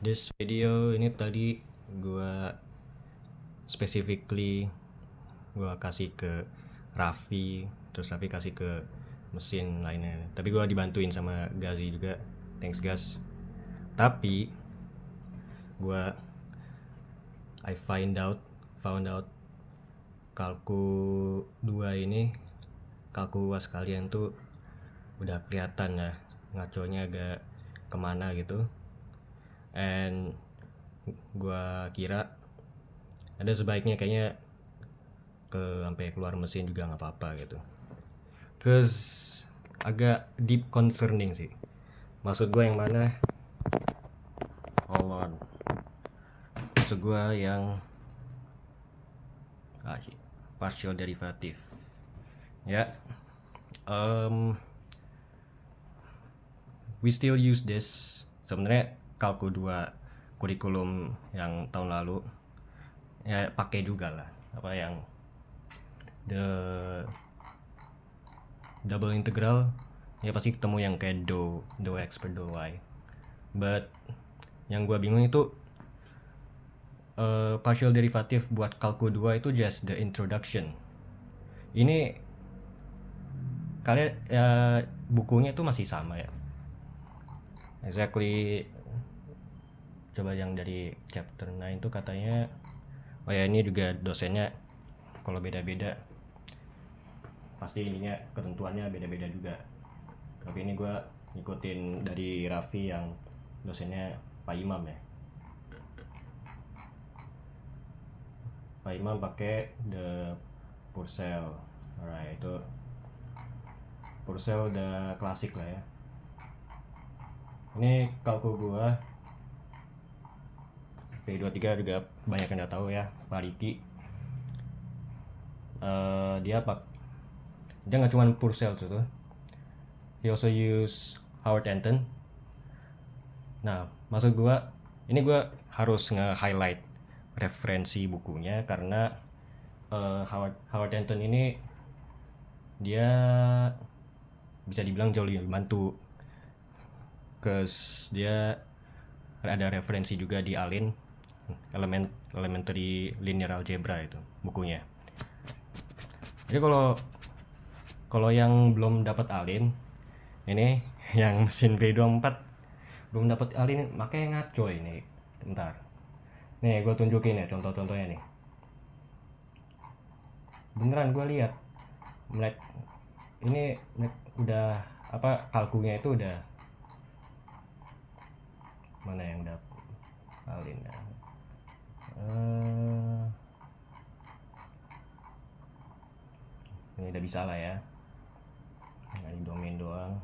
This video ini tadi gua specifically gua kasih ke Raffi, terus Raffi kasih ke mesin lainnya. Tapi gua dibantuin sama Gazi juga. Thanks Gaz. Tapi gua found out kalku 2 ini, kalku UAS kalian tuh udah kelihatan ya ngaconya agak kemana gitu. And gua kira ada sebaiknya kayaknya sampai keluar mesin juga nggak apa-apa gitu. Cause agak deep concerning sih. Maksud gue yang mana? Hold on. Maksud gue yang partial derivative. Ya. We still use this. Sebenarnya kalku 2 kurikulum yang tahun lalu ya pakai juga lah, apa yang the double integral ya pasti ketemu yang kayak do x per do y. But yang gua bingung itu partial derivative buat kalku 2 itu just the introduction. Ini kalian ya bukunya itu masih sama ya, exactly. Coba yang dari chapter 9 tuh katanya, oh ya ini juga dosennya kalau beda-beda pasti ininya ketentuannya beda-beda juga. Tapi ini gue ngikutin dari Raffi yang dosennya Pak Imam ya. Pak Imam pakai the Purcell. Alright, itu Purcell udah klasik lah ya. Ini kalku gue P23 juga banyak yang udah tahu ya, Pak Riki. Dia nggak cuma Purcell tuh. He also use Howard Anton. Nah, maksud gue ini gue harus nge-highlight referensi bukunya karena Howard Anton ini dia bisa dibilang jauh lebih membantu, cause dia ada referensi juga di ALIN, Elementary Linear Algebra itu bukunya. Jadi kalau yang belum dapat ALIN ini yang mesin V24 belum dapat ALIN makanya ngaco ini. Bentar. Nih gue tunjukin ya contoh-contohnya nih. Beneran gue lihat ini udah apa kalkunya itu udah mana yang dapat ALIN ya. Ini udah bisa lah ya. Nah, di domain doang.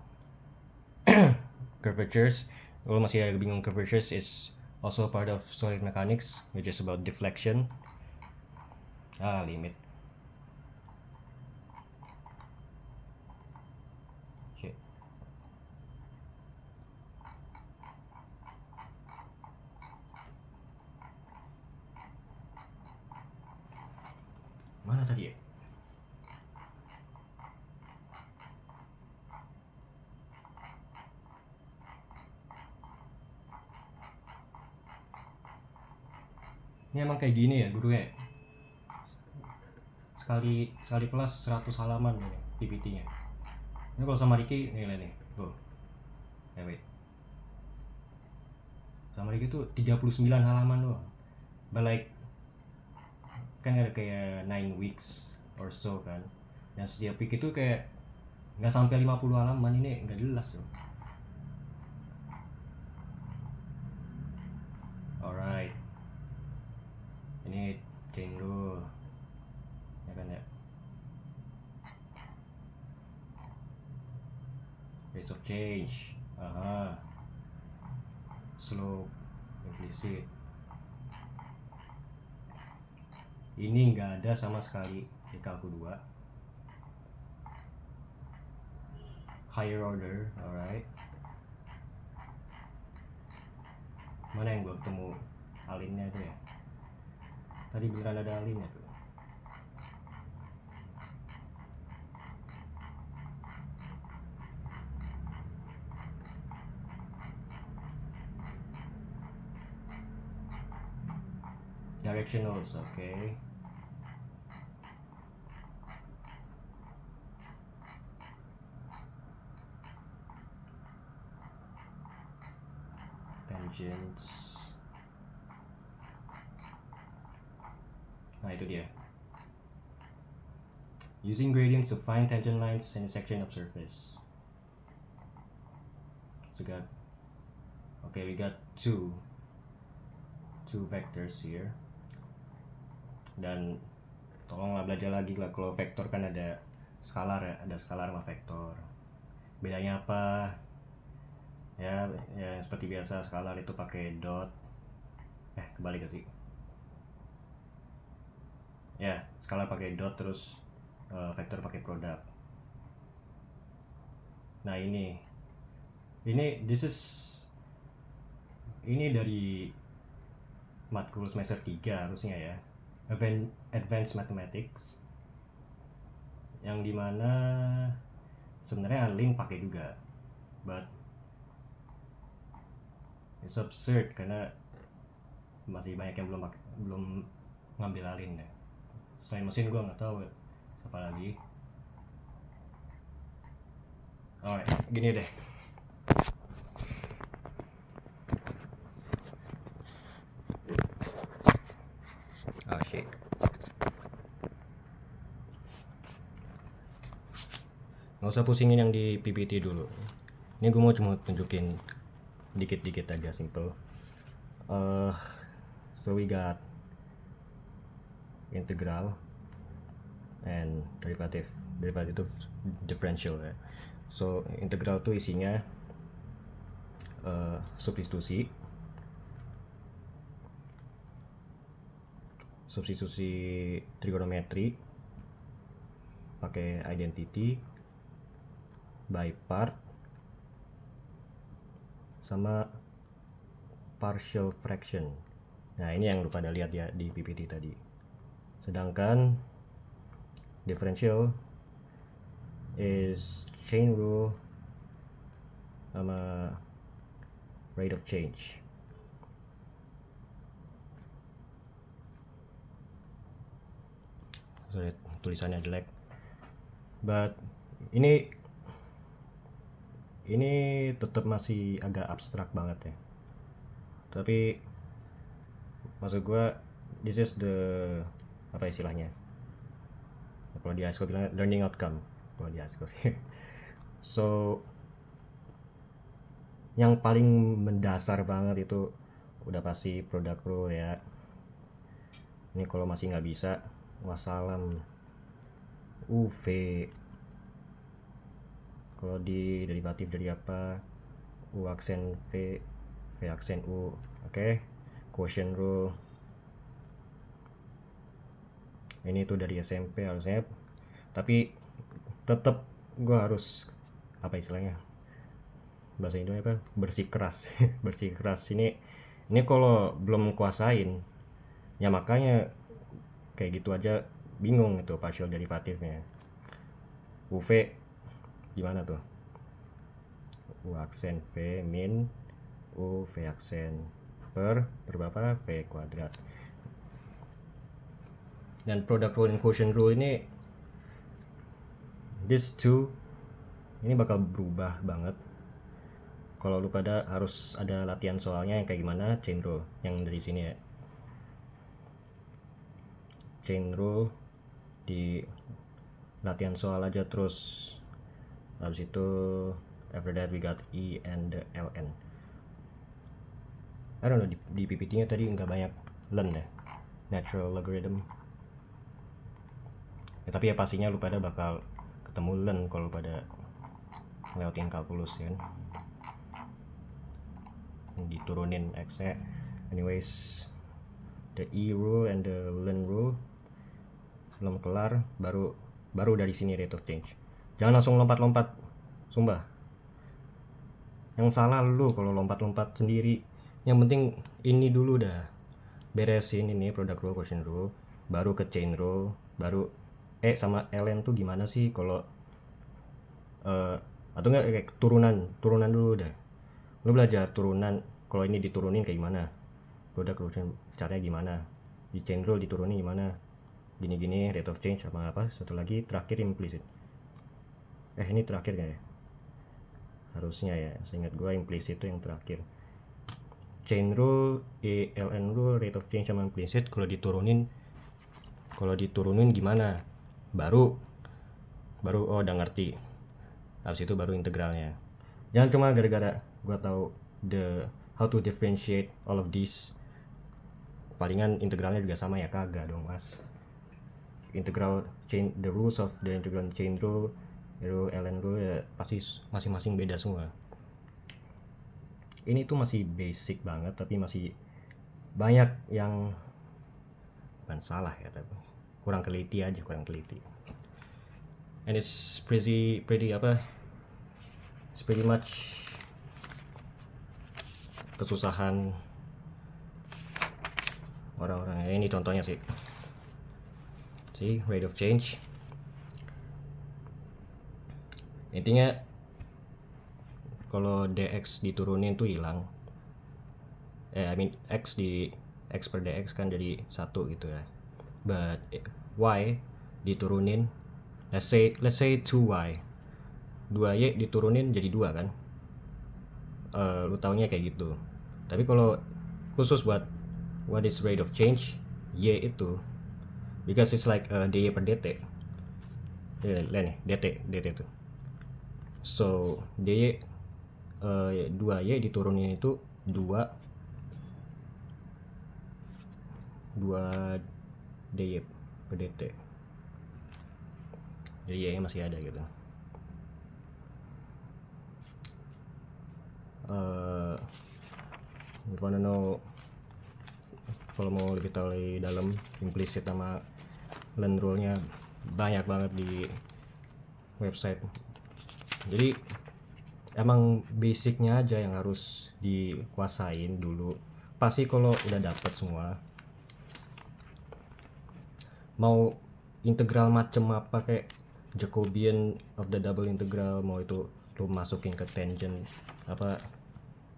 Curvatures, kalau masih agak bingung, curvatures is also part of solid mechanics, which is about deflection. Limit. Shit. Mana tadi ya? Ini emang kayak gini ya gurunya. Sekali kelas 100 halaman nih PPT-nya. Ini kalau sama Ricky nih tuh. Wait. Sama Ricky tuh 39 halaman doang. But like kan ada kayak 9 weeks or so kan. Yang setiap week itu kayak nggak sampai 50 halaman, ini nggak jelas tuh. Alright. Ini chain rule. Ya kan ya. Rate of change. Slope implicit. Ini nggak ada sama sekali di kalku 2. Higher order, alright. Mana yang gue ketemu alinnya tuh ya? Tadi beneran ada alinnya tuh. directionals, okay. Tangents. Nah, itu dia. Using gradients to find tangent lines and section of surface. So we got two vectors here. Dan tolonglah belajar lagi lah, kalau vektor kan ada skalar ya, ada skalar sama vektor. Bedanya apa? Ya seperti biasa, skalar itu pakai dot. Kebalik sih. Ya, skalar pakai dot, terus vektor pakai produk. Nah, ini dari matkul semester 3 harusnya ya, Advanced Mathematics, yang dimana sebenarnya Link pakai juga, but it's absurd karena masih banyak yang belum ngambil Alin ya. Selain mesin gue nggak tahu siapa lagi. Alright, gini deh. Oh shit. Nggak usah pusingin yang di PPT dulu. Ini gue mau cuma tunjukin dikit-dikit aja, simple. So we got integral and derivative itu differential ya. So integral tuh isinya substitusi trigonometri pakai identity, by part, sama partial fraction. Nah, ini yang lu pada lihat ya di PPT tadi. Sedangkan differential is chain rule sama rate of change. Sorry, tulisannya jelek. But ini tetap masih agak abstrak banget ya. Tapi maksud gue, this is the apa istilahnya? Kalau di ASCO bilang learning outcome. Kalau di ASCO sih. So yang paling mendasar banget itu udah pasti product rule ya. Ini kalau masih nggak bisa, wassalam. V. Kalau di derivatif dari apa? U aksen V, V aksen U. Oke. Quotient rule. Ini tuh dari SMP harusnya. Tapi tetap gue harus apa istilahnya? Bahasa Indonesia apa? Bersikeras. Bersikeras. Ini kalau belum kuasain, ya makanya kayak gitu aja bingung itu partial derivatifnya. UV gimana tuh? U aksen V min U V aksen per berapa? V kuadrat. Dan product rule and quotient rule ini, these two ini bakal berubah banget. Kalau lu pada harus ada latihan soalnya yang kayak gimana, chain rule yang dari sini ya. Chain rule di latihan soal aja terus. Habis itu after that we got E and the ln. I don't know, di PPT nya tadi nggak banyak ln ya, natural logarithm ya, tapi ya pastinya lu pada bakal ketemu ln kalau pada ngelewatin kalkulus kan, diturunin x nya. Anyways, the E rule and the ln rule belum kelar, baru dari sini rate of change. Jangan langsung lompat-lompat, sumpah. Yang salah lu kalau lompat-lompat sendiri. Yang penting ini dulu dah, beresin ini product rule, quotient rule, baru ke chain rule, baru sama ln tuh gimana sih kalau atau enggak kayak turunan dulu dah. Lu belajar turunan, kalau ini diturunin kayak gimana, product rule caranya gimana. di chain rule diturunin gimana, gini-gini, rate of change sama apa, satu lagi terakhir implicit. Ini terakhir gak ya? Harusnya ya, seingat gue implicit itu yang terakhir. Chain rule, ELN rule, rate of change sama implicit kalau diturunin gimana, baru oh udah ngerti. Habis itu baru integralnya. Jangan cuma gara-gara gue tahu how to differentiate all of these, palingan integralnya juga sama ya, kagak dong mas. Integral chain, the rules of the integral chain rule, ln rule ya pasti masing-masing beda semua. Ini tuh masih basic banget tapi masih banyak yang bukan salah ya, tapi kurang teliti. And it's pretty much kesusahan orang-orang. Ini contohnya sih rate of change. Intinya kalau dx diturunin tuh hilang. X per dx kan jadi 1 gitu ya. But y diturunin, let's say 2y 2y diturunin jadi 2 kan. Lu taunya kayak gitu. Tapi kalau khusus buat what is rate of change, y itu because it's like dy per dt. Nih dt itu. So dy 2y diturunin itu 2 dy per dt. Jadi y nya masih ada gitu. You wanna know, kalau mau lebih tahu lebih dalam implicit sama learn rule nya banyak banget di website. Jadi emang basicnya aja yang harus dikuasain dulu. Pasti kalau udah dapet semua, mau integral macem apa kayak Jacobian of the double integral, mau itu lu masukin ke tangent apa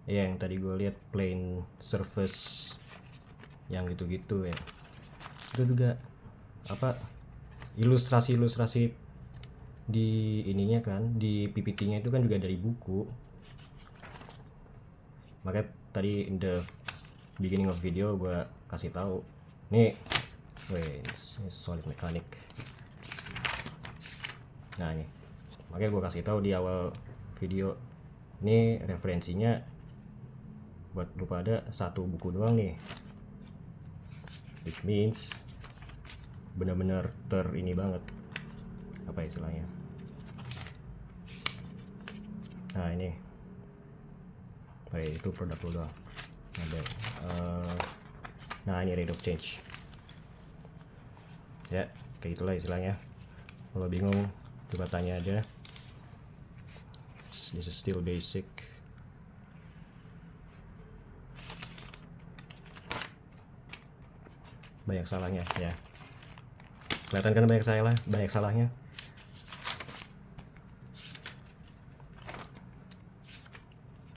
ya, yang tadi gue lihat plane surface yang gitu-gitu ya, itu juga apa ilustrasi di ininya kan, di PPT-nya itu kan juga dari buku. Makanya tadi in the beginning of video gue kasih tahu nih, ini solid mechanic. Nah ini makanya gue kasih tahu di awal video, ini referensinya buat lu pada satu buku doang nih, which means benar-benar ini banget, apa istilahnya. Nah ini itu produk lu doang ada. Nah ini rate of change ya, kayak itulah istilahnya. Kalau bingung coba tanya aja. This is still basic. Banyak salahnya ya, kelihatan kan banyak salahnya.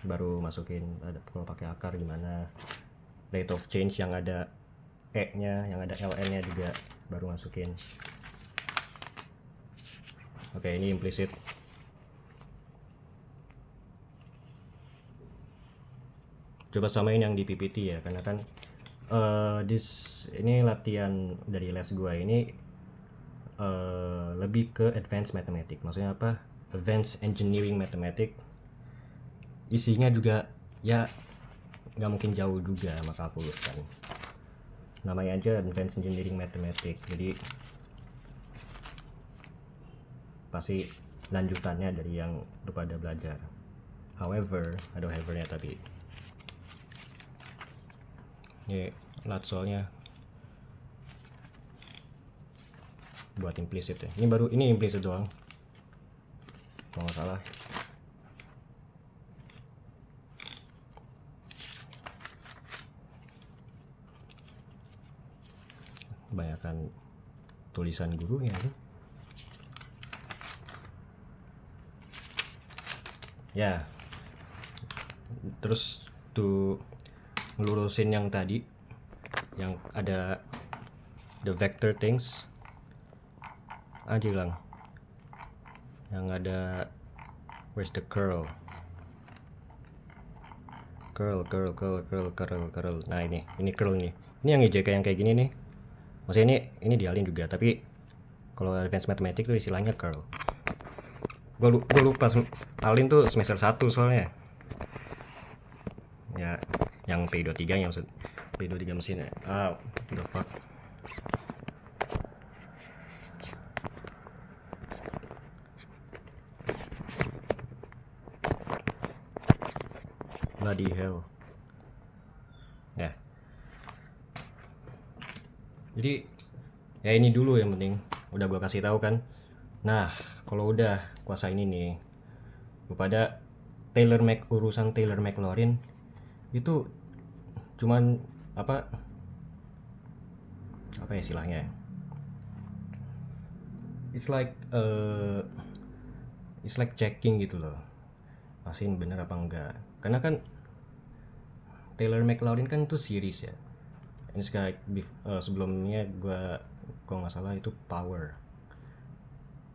Baru masukin ada kalau pakai akar gimana, rate of change yang ada e nya, yang ada ln nya juga baru masukin. Oke, ini implicit. Coba samain yang di PPT ya, karena kan ini latihan dari les gua ini lebih ke advanced mathematics. Maksudnya apa? Advanced engineering mathematics. Isinya juga ya nggak mungkin jauh juga sama kalkulus kan. Namanya aja advanced engineering mathematics. Jadi pasti lanjutannya dari yang lu pada belajar. However, ada however-nya tapi ini latsolnya buat implicit ya. Ini implicit doang kalau nggak salah. Kebanyakan tulisan gurunya tuh. Ya. Terus tuh ngelurusin yang tadi yang ada the vector things aja lang yang ada. Where's the curl? Curl. Nah ini curl nih. Ini yang EJK yang kayak gini nih. Maksudnya ini dialin juga, tapi kalau advanced mathematics tuh istilahnya curl. Gue lupa alin tuh semester 1 soalnya. Ya, yang P23 nya maksud. P23 mesin ya. The fuck. Bloody hell. Ya. Jadi ya ini dulu yang penting. Udah gua kasih tahu kan. Nah, kalau udah kuasain ini, lu pada urusan Taylor Maclaurin itu cuman apa ya istilahnya? It's like checking gitu loh. Pasin bener apa enggak. Karena kan Taylor Maclaurin kan itu series ya. Ini sebelumnya kalau nggak salah itu Power.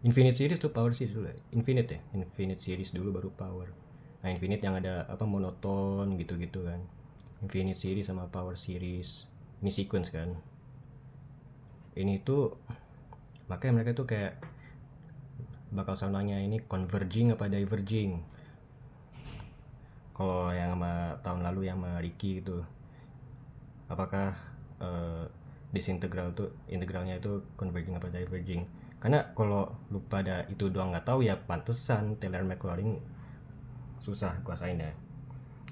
Infinite series tuh Power series dulu ya. Infinite series dulu baru Power. Nah Infinite yang ada monoton gitu-gitu kan. Infinite series sama Power series. Ini sequence kan. Ini tuh makanya mereka tuh kayak bakal sananya ini converging apa diverging. Kalau yang sama tahun lalu yang sama Ricky gitu, apakah integralnya itu converging apa diverging? Karena kalau lu pada itu doang nggak tahu ya pantesan Taylor Maclaurin susah kuasain ya.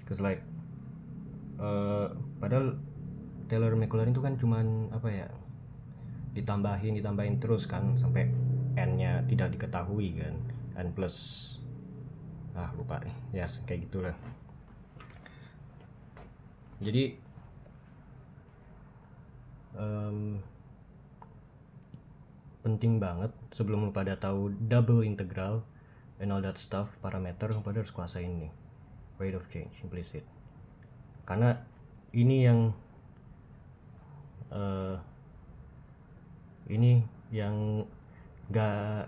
Cause like padahal Taylor Maclaurin itu kan cuman ditambahin terus kan sampai n-nya tidak diketahui kan, n plus lupa ya kayak gitulah. Jadi penting banget sebelum lu pada tahu double integral and all that stuff, parameter, lu pada harus kuasain nih rate of change implicit, karena ini yang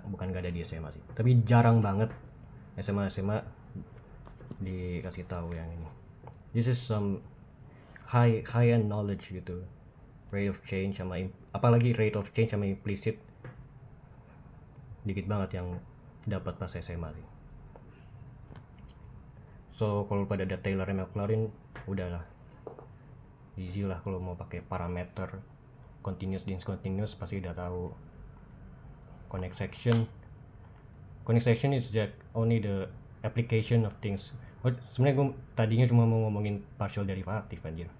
bukan gak ada di SMA sih, tapi jarang banget SMA dikasih tahu yang ini. This is some high end knowledge gitu, rate of change sama apalagi rate of change sama implicit dikit banget yang dapat pas SMA sih. So kalau pada ada Taylor Maclaurin udahlah easy lah. Kalau mau pakai parameter continuous discontinuous pasti udah tahu. Connect section is just only the application of things. Sebenarnya gue tadinya cuma mau ngomongin partial derivatif anjir.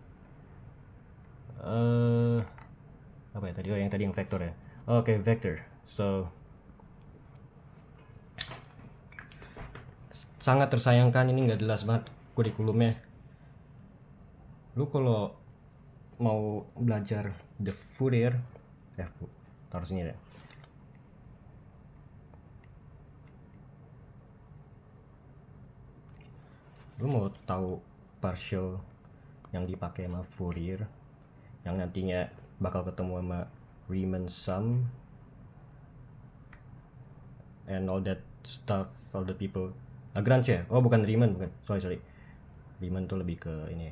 Apa ya tadi? Yang vektor ya. Oke, vector. So sangat tersayangkan ini nggak jelas banget kurikulumnya. Lu kalau mau belajar the Fourier taruh sini deh. Lu mau tahu partial yang dipakai sama Fourier yang nantinya bakal ketemu sama Riemann sum and all that stuff, all the people. Lagrange ya? Oh bukan Riemann, bukan. Sorry. Riemann tuh lebih ke ini,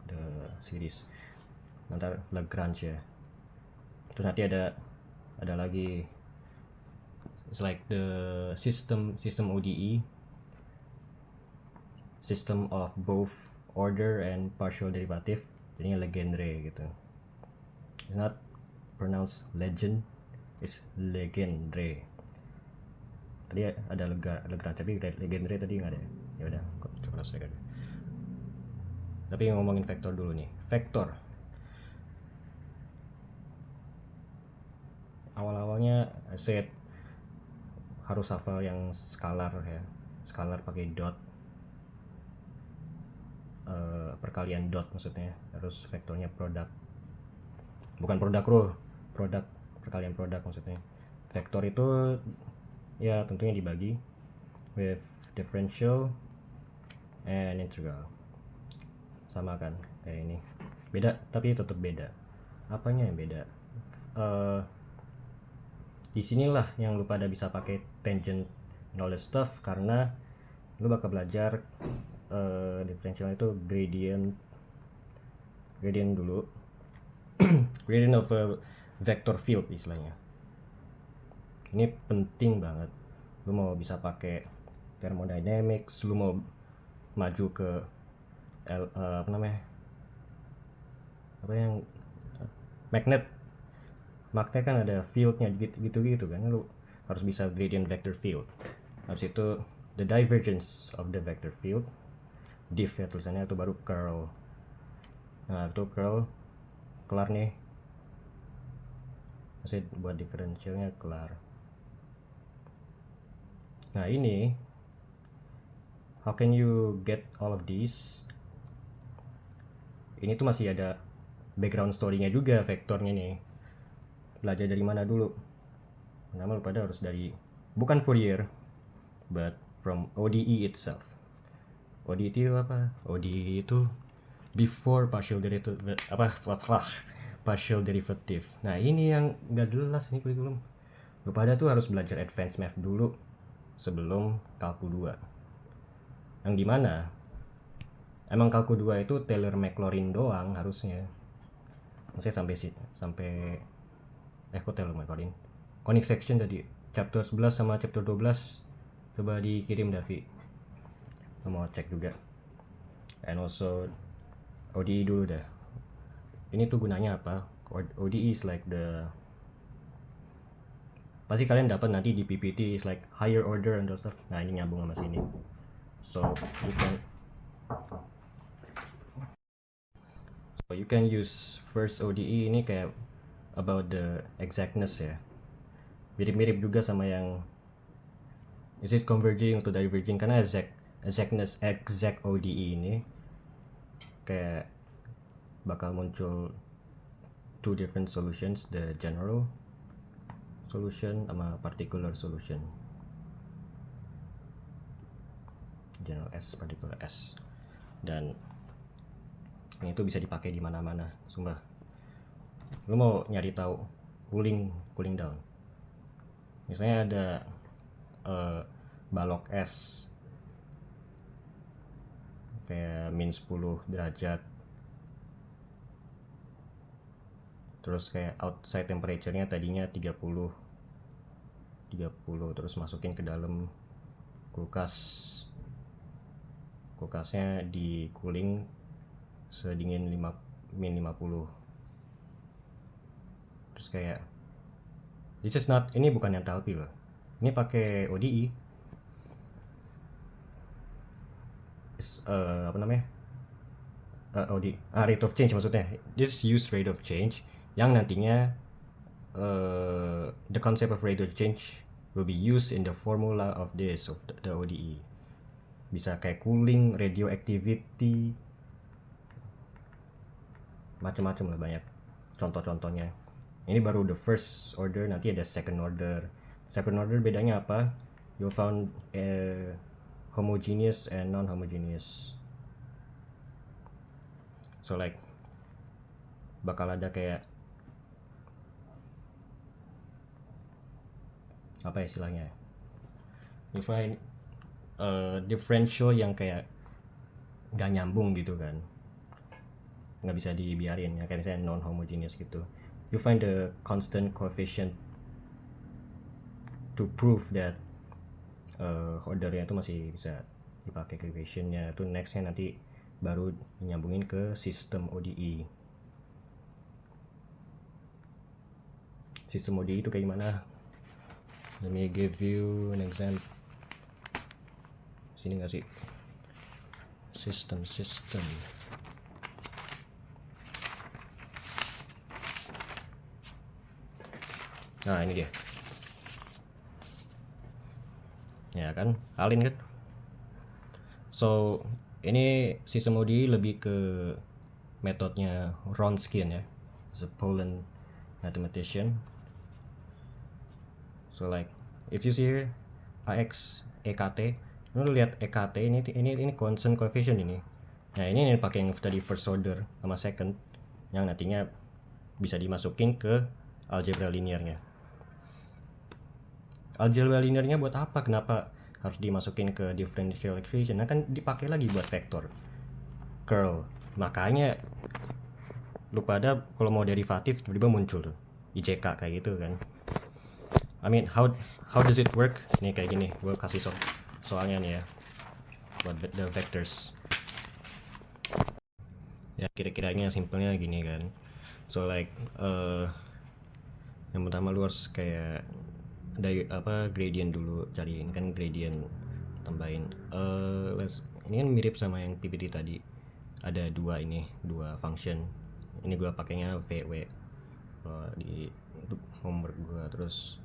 the series. Nanti Lagrange ya. Terus nanti ada lagi, it's like the system ODE, system of both order and partial derivative. Jadinya Legendre gitu. It's not pronounced legend, it's Legendre. Tadi ada Lagrange tapi Legendre tadi nggak ada. Ya udah, coba selesai. Tapi ngomongin vektor dulu nih. Vektor awal-awalnya set harus hafal yang skalar ya. Skalar pakai dot, perkalian dot maksudnya. Harus vektornya produk, bukan produk rule, perkalian produk maksudnya. Vektor itu ya tentunya dibagi with differential and integral. Sama kan kayak ini, beda tapi tetap beda. Apanya yang beda? di sinilah yang lu pada bisa pakai tangent and all that stuff, karena lu bakal belajar differential itu gradient dulu. Gradient of a vector field istilahnya. Ini penting banget. Lu mau bisa pakai thermodynamics, lu mau maju ke magnet kan ada fieldnya gitu kan, lu harus bisa gradient vector field. Habis itu the divergence of the vector field, div ya tulisannya, itu baru curl. Nah itu curl kelar nih, masih buat differentialnya kelar. Nah ini how can you get all of these? Ini tuh masih ada background story-nya juga vektornya nih. Belajar dari mana dulu? Pertama lu pada harus dari, bukan Fourier, but from ODE itself. ODE itu apa? ODE itu before partial derivative, partial derivative. Nah ini yang nggak jelas nih kurikulum. Lu pada tuh harus belajar advanced math dulu sebelum kalku 2. Yang dimana emang kalku 2 itu Taylor-Maclaurin doang harusnya. Maksudnya sampai kok Taylor-Maclaurin? Conic section tadi chapter 11 sama chapter 12 coba dikirim Davi. Mau cek juga. And also ODE dulu dah. Ini tuh gunanya apa? ODE is like pasti kalian dapat nanti di PPT is like higher order and stuff. Nah ini nyambung sama sini. So you can use first ODE ini kayak about the exactness ya. Mirip-mirip juga sama yang is it converging atau diverging, karena exact ODE ini kayak bakal muncul two different solutions, the general solution sama particular solution. General S, particular S. Dan ini tuh bisa dipakai di mana-mana, sumpah. Lu mau nyari tahu cooling down. Misalnya ada balok S kayak -10 derajat. Terus kayak outside temperature-nya tadinya 30, terus masukin ke dalam kulkasnya di cooling sedingin -50. Terus kayak ini bukan enthalpy loh, ini pakai ODE. Rate of change maksudnya. This use rate of change yang nantinya the concept of rate of change will be used in the formula of the ODE. Bisa kayak cooling, radioactivity, macam-macam lah, banyak contoh-contohnya. Ini baru the first order, nanti ada second order. Second order bedanya apa? You'll found homogeneous and non-homogeneous. So like bakal ada kayak apa istilahnya? You find differential yang kayak nggak nyambung gitu kan, nggak bisa dibiarin ya, kayak misalnya non-homogeneous gitu. You find the constant coefficient to prove that ordernya itu masih bisa dipakai ke equationnya. Itu nextnya nanti baru nyambungin ke sistem ODE. Sistem ODE itu kayak gimana? Let me give you an example. Sini nggak sih? System. Nah ini dia. Ya kan, alin kan. So ini sistem ODE lebih ke metodenya Wronskian ya, the Poland mathematician. So like if you see here AX EKT, lu lihat EKT ini constant coefficient ini. Nah ini pakai yang tadi first order sama second, yang nantinya bisa dimasukin ke algebra linearnya. Algebra linearnya buat apa? Kenapa harus dimasukin ke differential equation? Nah, kan dipakai lagi buat vektor curl. Makanya lu pada kalau mau derivatif tiba-tiba muncul tuh IJK kayak gitu kan. I mean, how does it work? Nih kayak gini, gue kasih soalnya nih ya buat the vectors. Ya kira-kiranya simpelnya gini kan. So like yang pertama lu harus kayak gradient dulu, cariin kan gradient, tambahin ini kan mirip sama yang PPT tadi, ada dua function. Ini gua pakainya VW di homework gua. Terus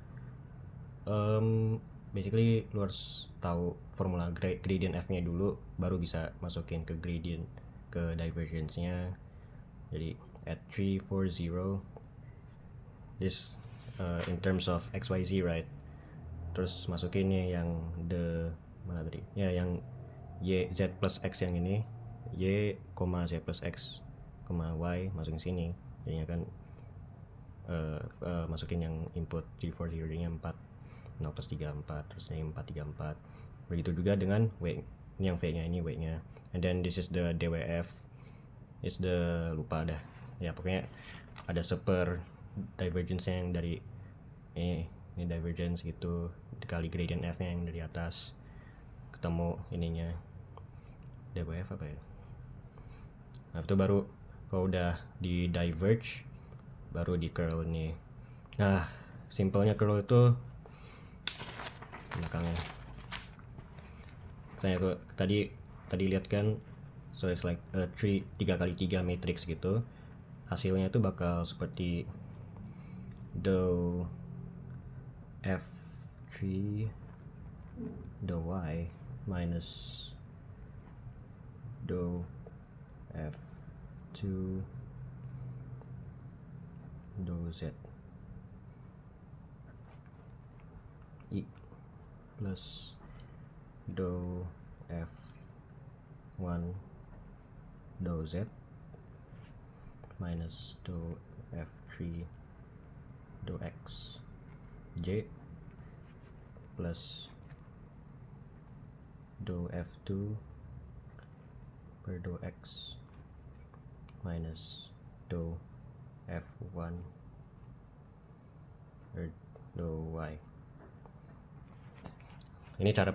basically lu harus tahu formula gradient f nya dulu, baru bisa masukin ke gradient, ke divergence nya. Jadi at 340 this in terms of xyz, right? Terus masukinnya yang mana tadi ya, yang y z plus x, yang ini y, z plus x, y masukin sini. Jadinya kan masukin yang input 340, jadinya 4 0 plus 34, terus ini 434. Begitu juga dengan w, ini yang v nya, ini w nya, and then this is the dwf, is the lupa dah ya, pokoknya ada seper divergence yang dari ini divergence gitu, dikali gradient f nya yang dari atas, ketemu ininya dwf apa ya. Nah itu baru kalau udah di diverge baru di curl nih. Nah simpelnya curl itu belakangnya saya tadi lihat kan, so it's like 3x3 matrix gitu. Hasilnya itu bakal seperti dou f3 dou y minus dou f2 dou z i plus dou f1 dou z minus dou f3 dou x j plus dou f2 per dou x minus dou f1 per dou y. Ini cara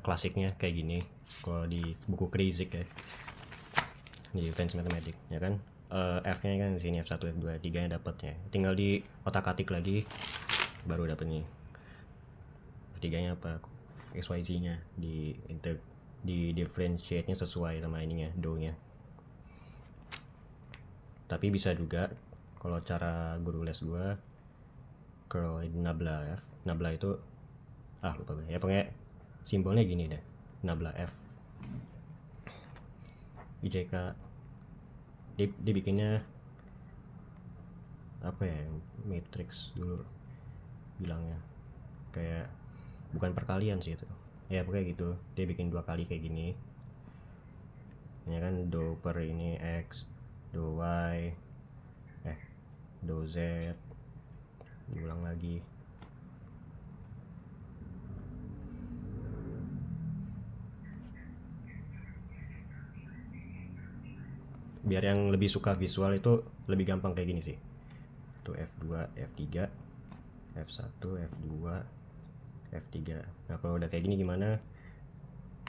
klasiknya kayak gini kalau di buku Kreyszig ya, di Advanced Mathematics ya kan. F nya kan di sini F1 F2 F3 nya dapatnya, tinggal di otak-atik lagi baru dapet nih F3 nya apa, XYZ nya di differentiate nya sesuai sama ininya, dou nya. Tapi bisa juga kalau cara guru les gua curl nabla f, nabla itu lupa gue ya, pokoknya simbolnya gini deh, nabla f IJK. Dia bikinnya apa ya, matrix dulu bilangnya, kayak bukan perkalian sih itu ya, pokoknya gitu. Dia bikin 2 kali kayak gini ya kan, dou per ini x, dou y, dou z, diulang lagi. Biar yang lebih suka visual itu lebih gampang kayak gini sih, tuh F2 F3 F1 F2 F3. Nah kalau udah kayak gini gimana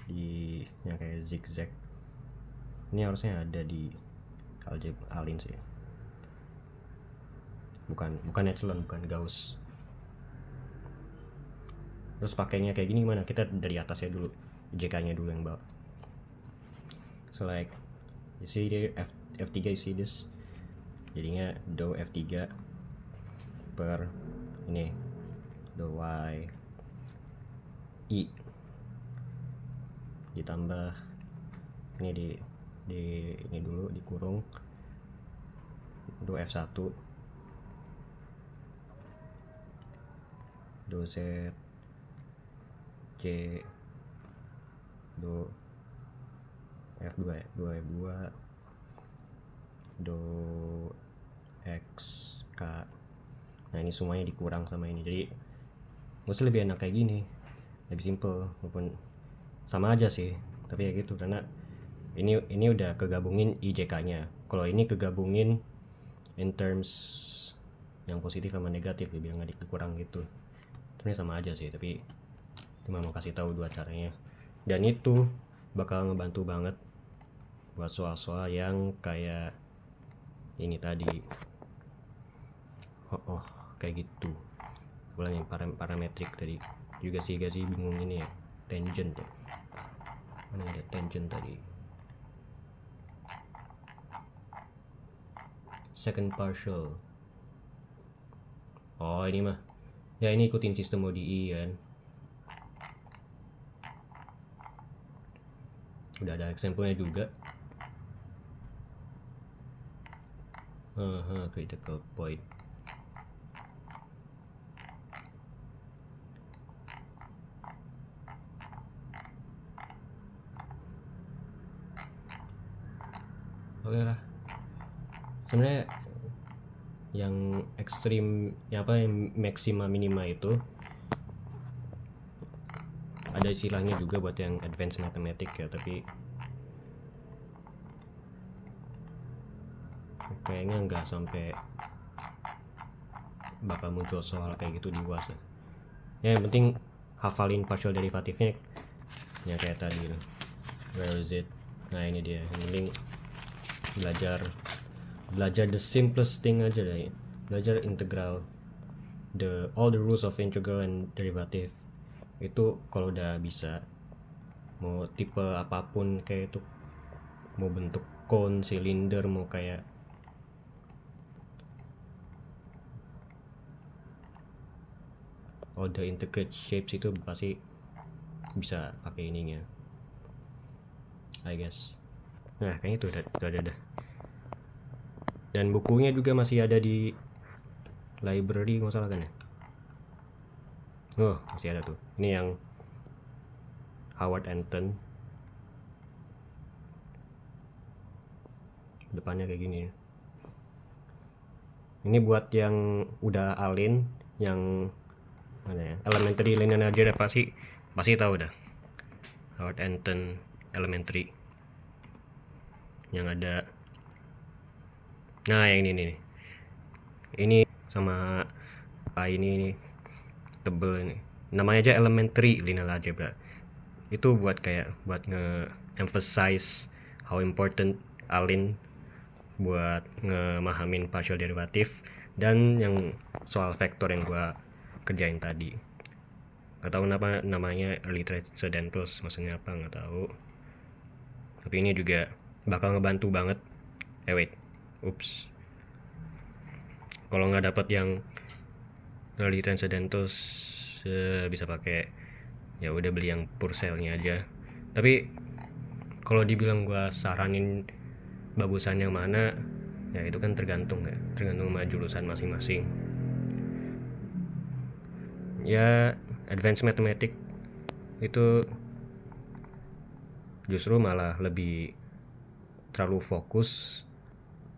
di yang kayak zigzag, ini harusnya ada di alin sih, bukan echelon, bukan Gauss. Terus pakainya kayak gini gimana, kita dari atasnya dulu, JK nya dulu yang bawah. So like you see there, F3 you see this, jadinya dou F3 per ini dou y i ditambah ini di ini dulu dikurung dou F1 dou z j dou F2 ya, dou F2 dou x k Nah ini semuanya dikurang sama ini, jadi gue sih lebih enak kayak gini, lebih simple, walaupun sama aja sih, tapi ya gitu, karena ini udah kegabungin IJK-nya. Kalau ini kegabungin in terms yang positif sama negatif, biar nggak dikurang gitu. Sebenarnya sama aja sih, tapi cuma mau kasih tahu dua caranya. Dan itu bakal ngebantu banget buat soal-soal yang kayak ini tadi. Oh, kayak gitu. Ulang yang parametrik tadi juga sih bingung ini ya, tangent ya. Mana ada tangent tadi? Second partial. Oh ini mah ya, ini ikutin sistem ODE kan. Udah ada example-nya juga. Critical point. Oke lah. Sebenarnya yang ekstrim, yang maksima minima itu ada istilahnya juga buat yang advanced mathematics ya, tapi kayaknya nggak sampai bakal muncul soal kayak gitu di UAS ya. Yang penting hafalin partial derivatifnya yang kayak tadi gitu. Where is it? Nah ini dia. Yang penting belajar the simplest thing aja deh. Belajar integral, all the rules of integral and derivative. Itu kalau udah bisa, mau tipe apapun kayak itu, mau bentuk cone, silinder, mau kayak all the integrate shapes, itu pasti bisa pakai ininya, I guess. Nah kayaknya itu udah ada. Dan bukunya juga masih ada di library, nggak salah kan ya? Oh masih ada tuh. Ini yang Howard Anton, depannya kayak gini. Ini buat yang udah alin, yang mana ya, elementary linear algebra pasti tahu dah. Howard Anton elementary yang ada. Nah yang ini nih, ini sama ini tebel ini, namanya aja elementary linear algebra. Itu buat nge-emphasize how important alin buat ngemahamin partial derivatif dan yang soal vektor yang gua kerjain tadi. Gak tahu namanya early transcendentals, maksudnya apa nggak tahu, tapi ini juga bakal ngebantu banget. Kalau nggak dapat yang early transcendentals, bisa pakai, ya udah beli yang Purcell-nya aja. Tapi kalau dibilang gua saranin bagusan yang mana, ya itu kan tergantung sama jurusan masing-masing. Ya advanced mathematics itu justru malah lebih terlalu fokus,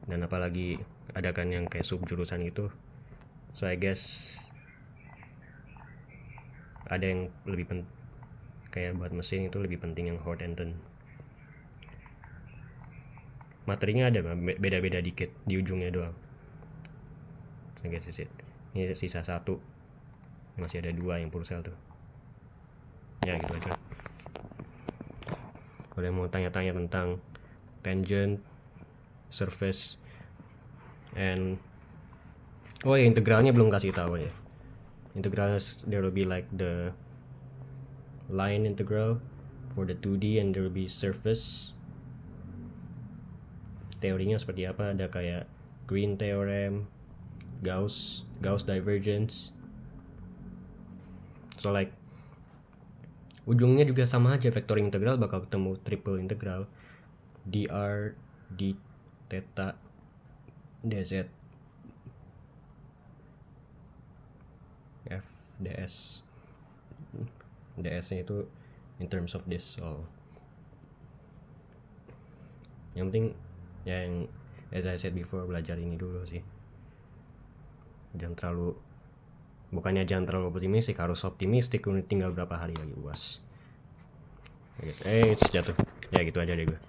dan apalagi ada kan yang kayak sub jurusan itu. So I guess ada yang lebih kayak buat mesin itu lebih penting yang Howard Anton. Materinya ada beda-beda dikit di ujungnya doang. I guess is it. Ini sisa 1, masih ada 2 yang Purcell tuh. Ya gitu aja. Kalau yang mau tanya-tanya tentang tangent, surface, and ya integralnya belum kasih tahu ya. Integral, there will be like the line integral for the 2D, and there will be surface. Teorinya seperti apa, ada kayak Green theorem, Gauss divergence. So like ujungnya juga sama aja, vektor integral bakal ketemu triple integral, dr d theta dz f ds. ds-nya itu in terms of this. So yang penting yang as I said before, belajar ini dulu sih. jangan terlalu, bukannya jangan terlalu optimistik, harus optimistik. Tinggal berapa hari lagi UAS. Jatuh ya, gitu aja deh gue.